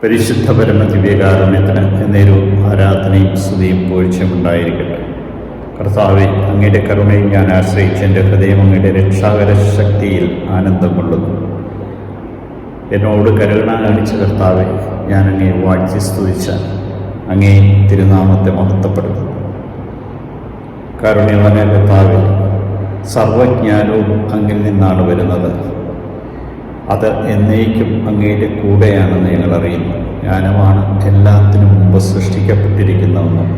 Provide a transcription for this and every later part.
പരിശുദ്ധ പരമ ദിവ്യകാരുണ്യത്തിന് എന്നേരവും ആരാധനയും സ്തുതിയും പുകഴ്ചയും ഉണ്ടായിരിക്കട്ടെ. കർത്താവെ, അങ്ങയുടെ കരുണയിൽ ഞാൻ ആശ്രയിച്ച് എൻ്റെ ഹൃദയം അങ്ങയുടെ രക്ഷാകര ശക്തിയിൽ ആനന്ദം കൊള്ളുന്നു. എന്നോട് കരുണ കാണിച്ച കർത്താവെ, ഞാൻ അങ്ങയെ വാഴ്ത്തി സ്തുതിച്ച അങ്ങേ തിരുനാമത്തെ മഹത്വപ്പെടുത്തുന്നു. കാരുണ്യവാനായ കർത്താവെ, സർവജ്ഞാനവും അങ്ങിൽ നിന്നാണ് വരുന്നത്. അത് എന്നേക്കും അങ്ങയുടെ കൂടെയാണെന്ന് ഞങ്ങൾ അറിയുന്നു. ജ്ഞാനമാണ് എല്ലാത്തിനും മുമ്പ് സൃഷ്ടിക്കപ്പെട്ടിരിക്കുന്നതെന്നും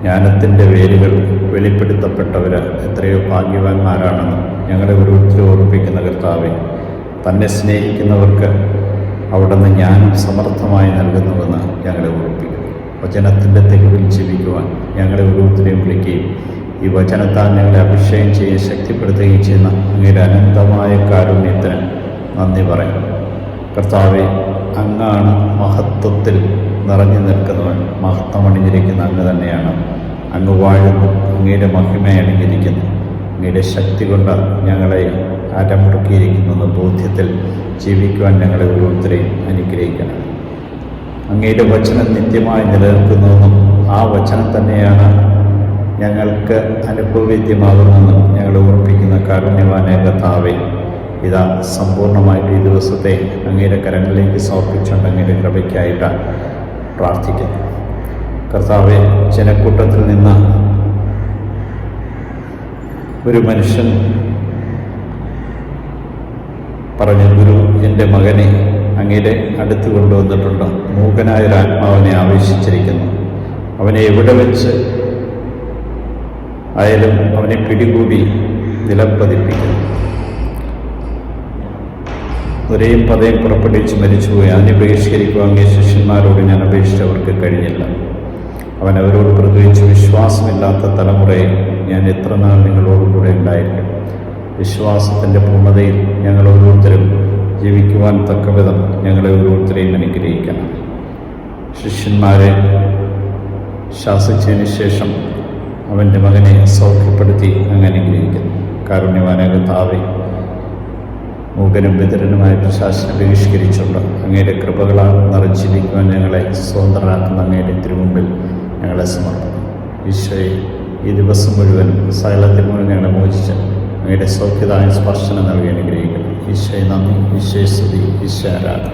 ജ്ഞാനത്തിൻ്റെ വേരുകൾ വെളിപ്പെടുത്തപ്പെട്ടവർ എത്രയോ ഭാഗ്യവാന്മാരാണെന്നും ഞങ്ങളെ ഓരോരുത്തരും ഓർമ്മിപ്പിക്കുന്ന കർത്താവെ, തന്നെ സ്നേഹിക്കുന്നവർക്ക് അവിടുന്ന് ജ്ഞാനം സമർത്ഥമായി നൽകുന്നുവെന്ന് ഞങ്ങളെ ഓർമ്മിപ്പിക്കുന്നു. വചനത്തിൻ്റെ തെരുവിൽ ജീവിക്കുവാൻ ഞങ്ങളെ ഓരോരുത്തരെയും വിളിക്കുകയും ഈ വചനത്താൽ ഞങ്ങളെ അഭിഷേകം ചെയ്യുകയും ശക്തിപ്പെടുത്തുകയും ചെയ്യുന്ന അങ്ങയുടെ അനന്തമായ കാരുണ്യത്തിന് നന്ദി പറയും. കർത്താവെ, അങ്ങാണ് മഹത്വത്തിൽ നിറഞ്ഞു നിൽക്കുന്നവൻ. മഹത്വമണിഞ്ഞിരിക്കുന്ന അങ്ങ് തന്നെയാണ്. അങ്ങ് വാഴുന്നു, അങ്ങയുടെ മഹിമ അണിഞ്ഞിരിക്കുന്നു. അങ്ങയുടെ ശക്തി കൊണ്ട് ഞങ്ങളെ അരമുറുക്കിയിരിക്കുന്നുവെന്ന ബോധ്യത്തിൽ ജീവിക്കുവാൻ ഞങ്ങളെ ഓരോരുത്തരെയും അനുഗ്രഹിക്കണം. അങ്ങയുടെ വചനം നിത്യമായി നിലനിൽക്കുന്നുവെന്നും ആ വചനം തന്നെയാണ് ഞങ്ങൾക്ക് അനുഭവവേദ്യമാകുന്നതെന്നും ഞങ്ങളെ ഓർമ്മിപ്പിക്കുന്ന കാരുണ്യവാനായ കർത്താവെ, ഇതാ സമ്പൂർണ്ണമായിട്ട് ഈ ദിവസത്തെ അങ്ങയുടെ കരങ്ങളിലേക്ക് സമർപ്പിച്ചുകൊണ്ട് അങ്ങയുടെ കൃപയ്ക്കായിട്ട് പ്രാർത്ഥിക്കുന്നു. കർത്താവെ, ജനക്കൂട്ടത്തിൽ നിന്ന് ഒരു മനുഷ്യൻ പറഞ്ഞു, ഗുരു, എൻ്റെ മകനെ അങ്ങയുടെ അടുത്ത് കൊണ്ടുവന്നിട്ടുണ്ട്. മൂകനായൊരു ആത്മാവിനെ ആവേശിച്ചിരിക്കുന്നു. അവനെ എവിടെ വെച്ച് ആയാലും അവനെ പിടികൂടി നിലം പതിപ്പിക്കുന്നു. ഒരേയും പതയും പുറപ്പെടുവിച്ച് മരിച്ചുപോയി. അതിനെ ബഹിഷ്കരിക്കുവാൻ അങ്ങേ ശിഷ്യന്മാരോട് ഞാൻ അപേക്ഷിച്ചവർക്ക് കഴിഞ്ഞില്ല. അവൻ അവരോട് പ്രതികരിച്ചു, വിശ്വാസമില്ലാത്ത തലമുറയെ ഞാൻ എത്ര നാൾ നിങ്ങളോടുകൂടെ ഉണ്ടായിരിക്കും. വിശ്വാസത്തിൻ്റെ പൂർണ്ണതയിൽ ഞങ്ങൾ ഓരോരുത്തരും ജീവിക്കുവാൻ തക്കവിധം ഞങ്ങളെ ഓരോരുത്തരെയും അനുഗ്രഹിക്കണം. ശിഷ്യന്മാരെ ശാസിച്ചതിന് ശേഷം അവൻ്റെ മകനെ സൗഖ്യപ്പെടുത്തി അങ്ങ് അനുഗ്രഹിക്കുന്നു. കാരുണ്യവാനായ കർത്താവേ, മൂകനും ബധിരനുമായ പിശാചിനെ ബഹിഷ്കരിച്ചുകൊണ്ട് അങ്ങയുടെ കൃപകളാൽ നിറച്ചിരിക്കുവാൻ ഞങ്ങളെ സ്വതന്ത്രരാക്കുന്ന അങ്ങയുടെ തിരുമുമ്പിൽ ഞങ്ങളെ സമർപ്പിക്കുന്നു. ഈശോയെ, ഈ ദിവസം മുഴുവനും സകലത്തിൽ മുഴുവൻ ഞങ്ങളെ മോചിച്ച് അങ്ങയുടെ സൗഖ്യദായ സ്പർശനം നൽകി അനുഗ്രഹിക്കുന്നു. ഈശോയെ നന്ദി, ഈശോയെ സ്തുതി, ഈശോ ആരാധന.